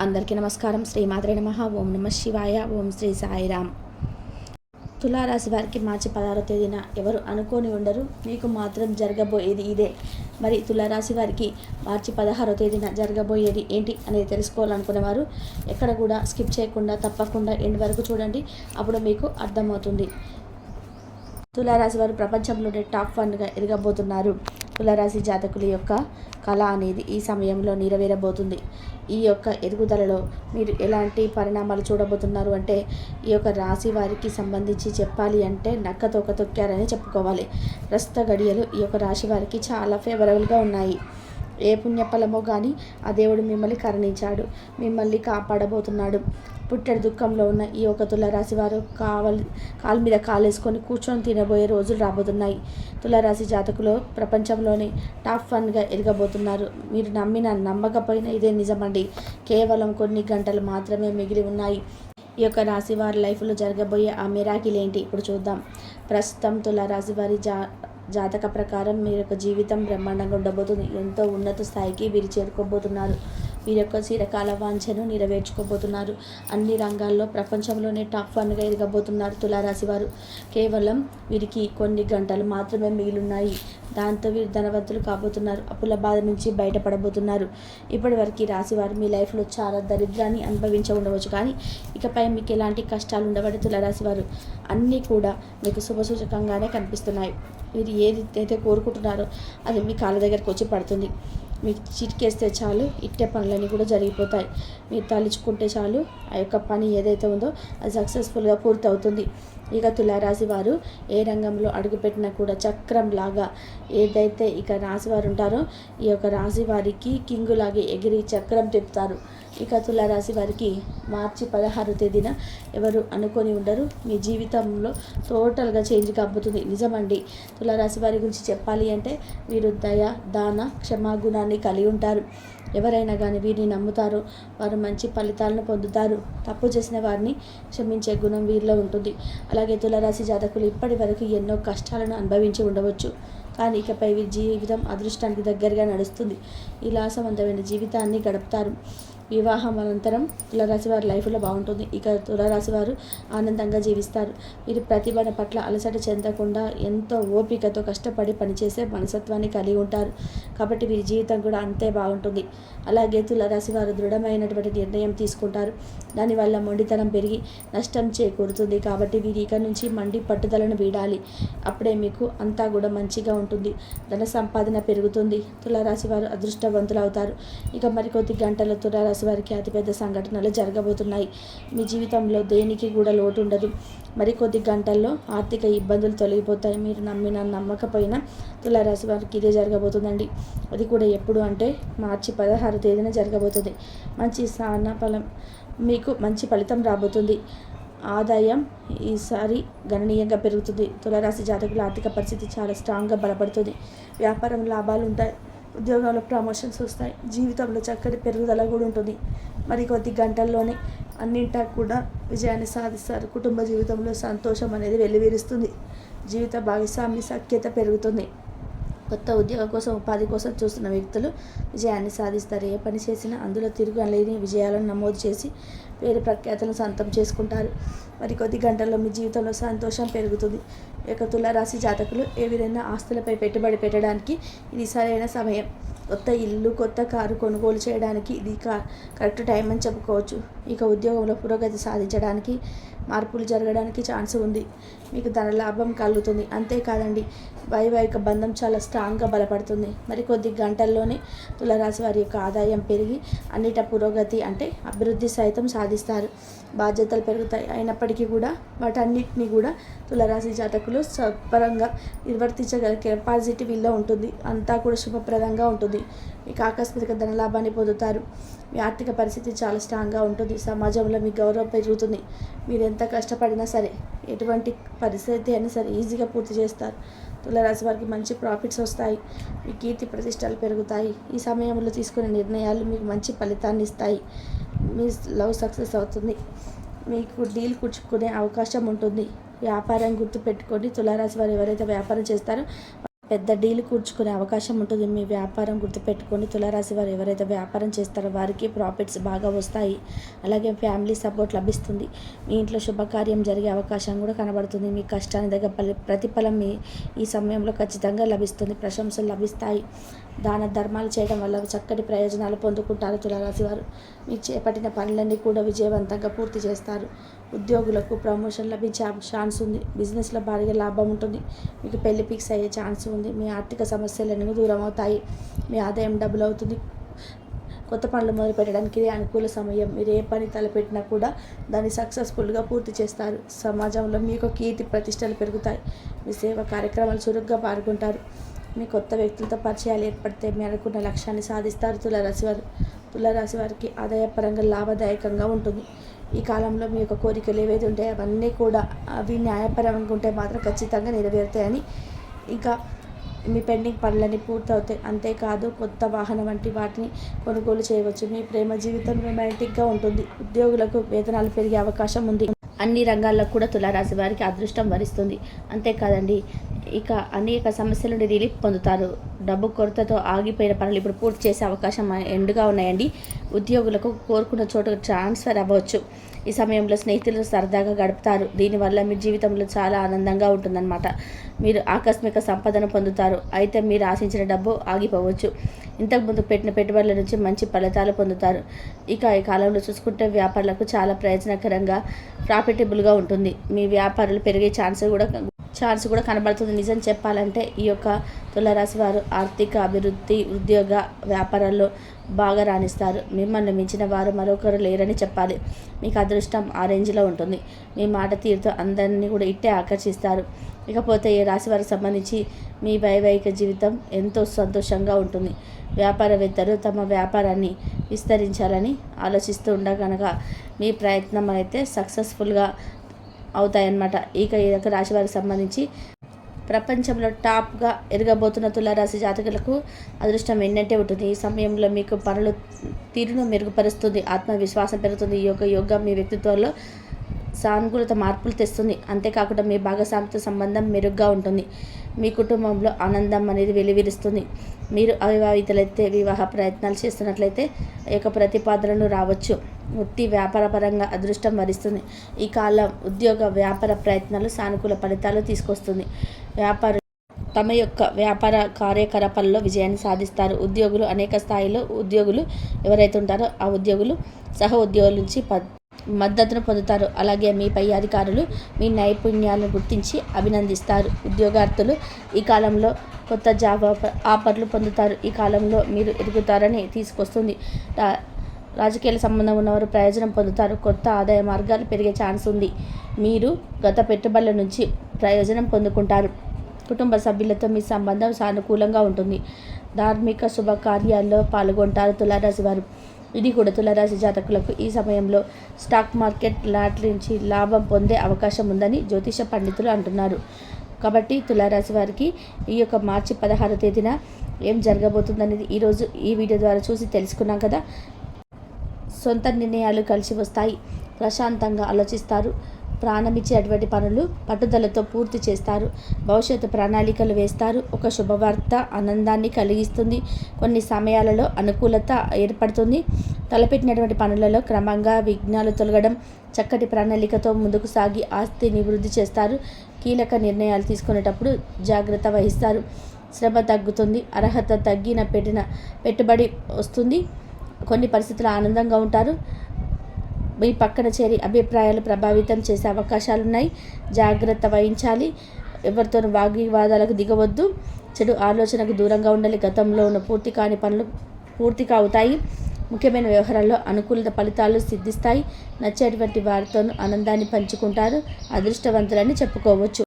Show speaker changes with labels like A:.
A: అందరికీ నమస్కారం. శ్రీమాత్రే నమః. ఓం నమ శివాయ. ఓం శ్రీ సాయిరామ్. తులారాశి వారికి మార్చి 16వ తేదీన ఎవరు అనుకోని ఉండరు, మీకు మాత్రం జరగబోయేది ఇదే. మరి తులారాశి వారికి మార్చి 16వ తేదీన జరగబోయేది ఏంటి అనేది తెలుసుకోవాలనుకునేవారు ఎక్కడ కూడా స్కిప్ చేయకుండా తప్పకుండా ఎండ్ వరకు చూడండి. అప్పుడు మీకు అర్థమవుతుంది. తులారాశి వారు ప్రపంచంలోనే టాప్ 1గా ఎదగబోతున్నారు. తులారాశి జాతకుల యొక్క కళ అనేది ఈ సమయంలో నెరవేరబోతుంది. ఈ యొక్క ఎదుగుదలలో మీరు ఎలాంటి పరిణామాలు చూడబోతున్నారు అంటే, ఈ యొక్క రాశి వారికి సంబంధించి చెప్పాలి అంటే నక్క తోక తొక్కారని చెప్పుకోవాలి. ప్రస్తుత గడియలు ఈ యొక్క రాశి వారికి చాలా ఫేవరబుల్గా ఉన్నాయి. ఏ పుణ్యఫలమో కానీ ఆ దేవుడు మిమ్మల్ని కరుణించాడు, మిమ్మల్ని కాపాడబోతున్నాడు. పుట్టెడు దుఃఖంలో ఉన్న ఈ యొక్క తులారాశి వారు కాలు మీద కాలేసుకొని కూర్చొని తినబోయే రోజులు రాబోతున్నాయి. తులారాశి జాతకులు ప్రపంచంలోనే టాప్ 1గా ఎదగబోతున్నారు. మీరు నమ్మకపోయినా ఇదే నిజమండి. కేవలం కొన్ని గంటలు మాత్రమే మిగిలి ఉన్నాయి. ఈ యొక్క రాశి వారి లైఫ్లో జరగబోయే ఆ మిరాకిల్ ఏంటి ఇప్పుడు చూద్దాం. ప్రస్తుతం తులారాశి వారి జాతక ప్రకారం మీ యొక్క జీవితం బ్రహ్మాండంగా ఉండబోతుంది. ఎంతో ఉన్నత స్థాయికి వీరు చేరుకోబోతున్నారు. వీరి యొక్క చిరకాల వాంఛను నెరవేర్చుకోబోతున్నారు. అన్ని రంగాల్లో ప్రపంచంలోనే టాప్ 1గా ఎదగబోతున్నారు తులారాశి వారు. కేవలం వీరికి కొన్ని గంటలు మాత్రమే మిగిలిన్నాయి. దాంతో వీరు ధనవంతులు కాబోతున్నారు. అప్పుల బాధ నుంచి బయటపడబోతున్నారు. ఇప్పటి వరకు ఈ రాశి వారు మీ లైఫ్లో చాలా దరిద్రాన్ని అనుభవించి ఉండవచ్చు, కానీ ఇకపై మీకు ఎలాంటి కష్టాలు ఉండబడి తులారాశి వారు అన్నీ కూడా మీకు శుభసూచకంగానే కనిపిస్తున్నాయి. మీరు ఏదైతే కోరుకుంటున్నారో అది మీ కాళ్ళ దగ్గరకు వచ్చి పడుతుంది. మీకు చిటికేస్తే చాలు ఇట్టే పనులన్నీ కూడా జరిగిపోతాయి. మీరు తలుచుకుంటే చాలు ఆ యొక్క పని ఏదైతే ఉందో అది సక్సెస్ఫుల్గా పూర్తవుతుంది. ఇక తులారాశి వారు ఏ రంగంలో అడుగుపెట్టినా కూడా చక్రం లాగా ఏదైతే ఇక రాశి వారు ఉంటారో ఈ యొక్క రాశి వారికి కింగులాగే ఎగిరి చక్రం తిప్పుతారు. ఇక తులారాశి వారికి మార్చి 16వ తేదీన ఎవరు అనుకొని ఉండరు, మీ జీవితంలో టోటల్గా చేంజ్ కాబోతుంది. నిజమండి. తులారాశి వారి గురించి చెప్పాలి అంటే వీరు దయ, దాన, క్షమాగుణాన్ని కలిగి ఉంటారు. ఎవరైనా కానీ వీరిని నమ్ముతారో వారు మంచి ఫలితాలను పొందుతారు. తప్పు చేసిన వారిని క్షమించే గుణం వీరిలో ఉంటుంది. అలాగే తులారాశి జాతకులు ఇప్పటి వరకు ఎన్నో కష్టాలను అనుభవించి ఉండవచ్చు, కానీ ఇకపై వీరి జీవితం అదృష్టానికి దగ్గరగా నడుస్తుంది. విలాసవంతమైన జీవితాన్ని గడుపుతారు. వివాహం అనంతరం తులారాశి వారి లైఫ్లో బాగుంటుంది. ఇక తులారాశి వారు ఆనందంగా జీవిస్తారు. వీరి ప్రతిభన పట్ల అలసట చెందకుండా ఎంతో ఓపికతో కష్టపడి పనిచేసే మనసత్వాన్ని కలిగి ఉంటారు. కాబట్టి వీరి జీవితం కూడా అంతే బాగుంటుంది. అలాగే తులారాశి వారు దృఢమైనటువంటి నిర్ణయం తీసుకుంటారు. దానివల్ల మొండితనం పెరిగి నష్టం చేకూరుతుంది. కాబట్టి వీరి ఇక నుంచి మండి పట్టుదలను వీడాలి. అప్పుడే మీకు అంతా కూడా మంచిగా ఉంటుంది. ధన సంపాదన పెరుగుతుంది. తులారాశి వారు అదృష్టవంతులు అవుతారు. ఇక మరికొద్ది గంటల తులారాశి వారికి అతిపెద్ద సంఘటనలు జరగబోతున్నాయి. మీ జీవితంలో దేనికి కూడా లోటు ఉండదు. మరికొద్ది గంటల్లో ఆర్థిక ఇబ్బందులు తొలగిపోతాయి. మీరు నమ్మకపోయినా తులారాశి వారికి ఇదే జరగబోతుందండి. అది కూడా ఎప్పుడు అంటే మార్చి 16వ తేదీన జరగబోతుంది. మంచి ఫలం మీకు మంచి ఫలితం రాబోతుంది. ఆదాయం ఈసారి గణనీయంగా పెరుగుతుంది. తులారాశి జాతకుల ఆర్థిక పరిస్థితి చాలా స్ట్రాంగ్గా బలపడుతుంది. వ్యాపారం లాభాలు ఉంటాయి. ఉద్యోగాల్లో ప్రమోషన్స్ వస్తాయి. జీవితంలో చక్కటి పెరుగుదల కూడా ఉంటుంది. మరి కొద్ది గంటల్లోనే అన్నింటా కూడా విజయాన్ని సాధిస్తారు. కుటుంబ జీవితంలో సంతోషం అనేది వెల్లివిరుస్తుంది. జీవిత భాగస్వామి సఖ్యత పెరుగుతుంది. కొత్త ఉద్యోగం కోసం, ఉపాధి కోసం చూస్తున్న వ్యక్తులు విజయాన్ని సాధిస్తారు. ఏ పని చేసినా అందులో తిరుగులేని విజయాలను నమోదు చేసి పేరు ప్రఖ్యాతులను సొంతం చేసుకుంటారు. మరి కొద్ది గంటల్లో మీ జీవితంలో సంతోషం పెరుగుతుంది. ఇక తులారాశి జాతకులు ఏ విధంగా ఆస్తులపై పెట్టుబడి పెట్టడానికి ఇది సరైన సమయం. కొత్త ఇల్లు, కొత్త కారు కొనుగోలు చేయడానికి ఇది కరెక్ట్ టైం అని చెప్పుకోవచ్చు. ఇక ఉద్యోగంలో పురోగతి సాధించడానికి, మార్పులు జరగడానికి ఛాన్స్ ఉంది. మీకు ధన లాభం కలుగుతుంది. అంతేకాదండి, వైవాహిక బంధం చాలా స్ట్రాంగ్గా బలపడుతుంది. మరి కొద్ది గంటల్లోనే తులారాశి వారి యొక్క ఆదాయం పెరిగి అన్నిట పురోగతి అంటే అభివృద్ధి సైతం సాధిస్తారు. బాధ్యతలు పెరుగుతాయి. అయినప్పటికీ కూడా వాటన్నిటిని కూడా తులారాశి జాతకులు సత్వరంగా నిర్వర్తించగల కెపాసిటీ వీళ్ళలో ఉంటుంది. అంతా కూడా శుభప్రదంగా ఉంటుంది. మీకు ఆకస్మిక ధనలాభాన్ని పొందుతారు. మీ ఆర్థిక పరిస్థితి చాలా స్ట్రాంగ్గా ఉంటుంది. సమాజంలో మీ గౌరవం పెరుగుతుంది. మీరు ఎంత కష్టపడినా సరే, ఎటువంటి పరిస్థితి అయినా సరే ఈజీగా పూర్తి చేస్తారు. తులారాశి వారికి మంచి ప్రాఫిట్స్ వస్తాయి. మీ కీర్తి ప్రతిష్టలు పెరుగుతాయి. ఈ సమయంలో తీసుకునే నిర్ణయాలు మీకు మంచి ఫలితాన్ని ఇస్తాయి. మీ లవ్ సక్సెస్ అవుతుంది. మీకు డీల్ కుట్టుకునే అవకాశం ఉంటుంది. వ్యాపారం గుర్తు పెట్టుకొని తులారాశి వారు ఎవరైతే వ్యాపారం చేస్తారో పెద్ద డీల్ కూర్చుకునే అవకాశం ఉంటుంది. మీ వ్యాపారం గుర్తుపెట్టుకోండి. తులారాశి వారు ఎవరైతే వ్యాపారం చేస్తారో వారికి ప్రాఫిట్స్ బాగా వస్తాయి. అలాగే ఫ్యామిలీ సపోర్ట్ లభిస్తుంది. మీ ఇంట్లో శుభకార్యం జరిగే అవకాశం కూడా కనబడుతుంది. మీ కష్టానికి దగ్గర ప్రతిఫలం ఈ సమయంలో ఖచ్చితంగా లభిస్తుంది. ప్రశంసలు లభిస్తాయి. దాన ధర్మాలు చేయడం వల్ల చక్కటి ప్రయోజనాలు పొందుకుంటారు. తులారాశి వారు మీరు చేపట్టిన పనులన్నీ కూడా విజయవంతంగా పూర్తి చేస్తారు. ఉద్యోగులకు ప్రమోషన్ లభించే ఛాన్స్ ఉంది. బిజినెస్లో భారీగా లాభం ఉంటుంది. మీకు పెళ్లి ఫిక్స్ అయ్యే ఛాన్స్ ఉంది. మీ ఆర్థిక సమస్యలన్నీ దూరం అవుతాయి. మీ ఆదాయం డబుల్ అవుతుంది. కొత్త పనులు మొదలు పెట్టడానికి ఇది అనుకూల సమయం. మీరు ఏ పని తలపెట్టినా కూడా దాన్ని సక్సెస్ఫుల్గా పూర్తి చేస్తారు. సమాజంలో మీకు కీర్తి ప్రతిష్టలు పెరుగుతాయి. మీ సేవా కార్యక్రమాలు చురుగ్గా పాల్గొంటారు. మీ కొత్త వ్యక్తులతో పరిచయాలు ఏర్పడితే మీ అనుకున్న లక్ష్యాన్ని సాధిస్తారు. తులారాశి వారికి ఆదాయపరంగా లాభదాయకంగా ఉంటుంది. ఈ కాలంలో మీ యొక్క కోరికలు ఏవైతే ఉంటాయో అవన్నీ కూడా అవి న్యాయపరంగా ఉంటే మాత్రం ఖచ్చితంగా నెరవేరుతాయని, ఇంకా మీ పెండింగ్ పనులన్నీ పూర్తవుతాయి. అంతేకాదు కొత్త వాహనం వంటి వాటిని కొనుగోలు చేయవచ్చు. మీ ప్రేమ జీవితం రొమాంటిక్గా ఉంటుంది. ఉద్యోగులకు వేతనాలు పెరిగే అవకాశం ఉంది. అన్ని రంగాల్లో కూడా తులారాశి వారికి అదృష్టం వరిస్తుంది. అంతేకాదండి, ఇక అనేక సమస్యల నుండి రిలీఫ్ పొందుతారు. డబ్బు కొరతతో ఆగిపోయిన పనులు ఇప్పుడు పూర్తి చేసే అవకాశం ఎండుగా ఉన్నాయండి. ఉద్యోగులకు కోరుకున్న చోటుకు ట్రాన్స్ఫర్ అవ్వచ్చు. ఈ సమయంలో స్నేహితులు సరదాగా గడుపుతారు. దీనివల్ల మీ జీవితంలో చాలా ఆనందంగా ఉంటుందన్నమాట. మీరు ఆకస్మిక సంపదను పొందుతారు. అయితే మీరు ఆశించిన డబ్బు ఆగిపోవచ్చు. ఇంతకుముందు పెట్టిన పెట్టుబడుల నుంచి మంచి ఫలితాలు పొందుతారు. ఇక ఈ కాలంలో చూసుకుంటే వ్యాపారులకు చాలా ప్రయోజనకరంగా ప్రాఫిటబుల్గా ఉంటుంది. మీ వ్యాపారాలు పెరిగే ఛాన్స్ కూడా కనబడుతుంది. నిజం చెప్పాలంటే ఈ యొక్క తులారాశి వారు ఆర్థిక అభివృద్ధి, ఉద్యోగ వ్యాపారాల్లో బాగా రాణిస్తారు. మిమ్మల్ని మించిన వారు మరొకరు లేరని చెప్పాలి. మీకు అదృష్టం ఆ రేంజ్లో ఉంటుంది. మీ మాట తీరుతో అందరినీ కూడా ఇట్టే ఆకర్షిస్తారు. ఇకపోతే ఈ రాశి వారికి సంబంధించి మీ వైవాహిక జీవితం ఎంతో సంతోషంగా ఉంటుంది. వ్యాపారవేత్తలు తమ వ్యాపారాన్ని విస్తరించాలని ఆలోచిస్తూ ఉండగనగా మీ ప్రయత్నం అయితే సక్సెస్ఫుల్గా అవుతాయన్నమాట. ఇక ఈ యొక్క రాశి వారికి సంబంధించి ప్రపంచంలో టాప్గా ఎదగబోతున్న తులారాశి జాతకులకు అదృష్టం ఎన్నట్టే ఉంటుంది. ఈ సమయంలో మీకు పనులు తీరును మెరుగుపరుస్తుంది. ఆత్మవిశ్వాసం పెరుగుతుంది. ఈ యొక్క యోగా మీ వ్యక్తిత్వంలో సానుకూలత మార్పులు తెస్తుంది. అంతేకాకుండా మీ భాగస్వామితో సంబంధం మెరుగ్గా ఉంటుంది. మీ కుటుంబంలో ఆనందం అనేది వెలువరిస్తుంది. మీరు అవివాహితులైతే వివాహ ప్రయత్నాలు చేస్తున్నట్లయితే ఈ యొక్క ప్రతిపాదనలు రావచ్చు. వృత్తి వ్యాపారపరంగా అదృష్టం వరిస్తుంది. ఈ కాలం ఉద్యోగ వ్యాపార ప్రయత్నాలు సానుకూల ఫలితాలు తీసుకొస్తుంది. తమ యొక్క వ్యాపార కార్యకలాపాల్లో విజయాన్ని సాధిస్తారు. ఉద్యోగులు అనేక స్థాయిలో ఉద్యోగులు ఎవరైతే ఉంటారో ఆ ఉద్యోగులు సహ ఉద్యోగుల నుంచి మద్దతును పొందుతారు. అలాగే మీ పై అధికారులు మీ నైపుణ్యాలను గుర్తించి అభినందిస్తారు. ఉద్యోగార్థులు ఈ కాలంలో కొత్త జాబ్ ఆఫర్లు పొందుతారు. ఈ కాలంలో మీరు ఎదుగుతారని తీసుకొస్తుంది. రాజకీయాల సంబంధం ఉన్నవారు ప్రయోజనం పొందుతారు. కొత్త ఆదాయ మార్గాలు పెరిగే ఛాన్స్ ఉంది. మీరు గత పెట్టుబడుల నుంచి ప్రయోజనం పొందుకుంటారు. కుటుంబ సభ్యులతో మీ సంబంధం సానుకూలంగా ఉంటుంది. ధార్మిక శుభకార్యాల్లో పాల్గొంటారు తులారాశి వారు. ఇది కూడా తులారాశి జాతకులకు ఈ సమయంలో స్టాక్ మార్కెట్ లాటరీ నుంచి లాభం పొందే అవకాశం ఉందని జ్యోతిష పండితులు అంటున్నారు. కాబట్టి తులారాశి వారికి ఈ యొక్క మార్చి 16వ తేదీన ఏం జరగబోతుందనేది ఈరోజు ఈ వీడియో ద్వారా చూసి తెలుసుకున్నాం కదా. సొంత నిర్ణయాలు కలిసి వస్తాయి. ప్రశాంతంగా ఆలోచిస్తారు. ప్రాణమిచ్చేటువంటి పనులు పట్టుదలతో పూర్తి చేస్తారు. భవిష్యత్తు ప్రణాళికలు వేస్తారు. ఒక శుభవార్త ఆనందాన్ని కలిగిస్తుంది. కొన్ని సమయాలలో అనుకూలత ఏర్పడుతుంది. తలపెట్టినటువంటి పనులలో క్రమంగా విఘ్నాలు తొలగడం, చక్కటి ప్రణాళికతో ముందుకు సాగి ఆస్తిని వృద్ధి చేస్తారు. కీలక నిర్ణయాలు తీసుకునేటప్పుడు జాగ్రత్త వహిస్తారు. శ్రమ తగ్గుతుంది. అర్హత తగ్గిన పెట్టుబడి వస్తుంది. కొన్ని పరిస్థితులు ఆనందంగా ఉంటారు. మీ పక్కన చేరి అభిప్రాయాలు ప్రభావితం చేసే అవకాశాలున్నాయి. జాగ్రత్త వహించాలి. ఎవరితోనూ వాగ్వివాదాలకు దిగవద్దు. చెడు ఆలోచనకు దూరంగా ఉండాలి. గతంలో ఉన్న పూర్తి కాని పనులు పూర్తిగా అవుతాయి. ముఖ్యమైన వ్యవహారాల్లో అనుకూలత ఫలితాలు సిద్ధిస్తాయి. నచ్చేటువంటి వారితోనూ ఆనందాన్ని పంచుకుంటారు. అదృష్టవంతులని చెప్పుకోవచ్చు.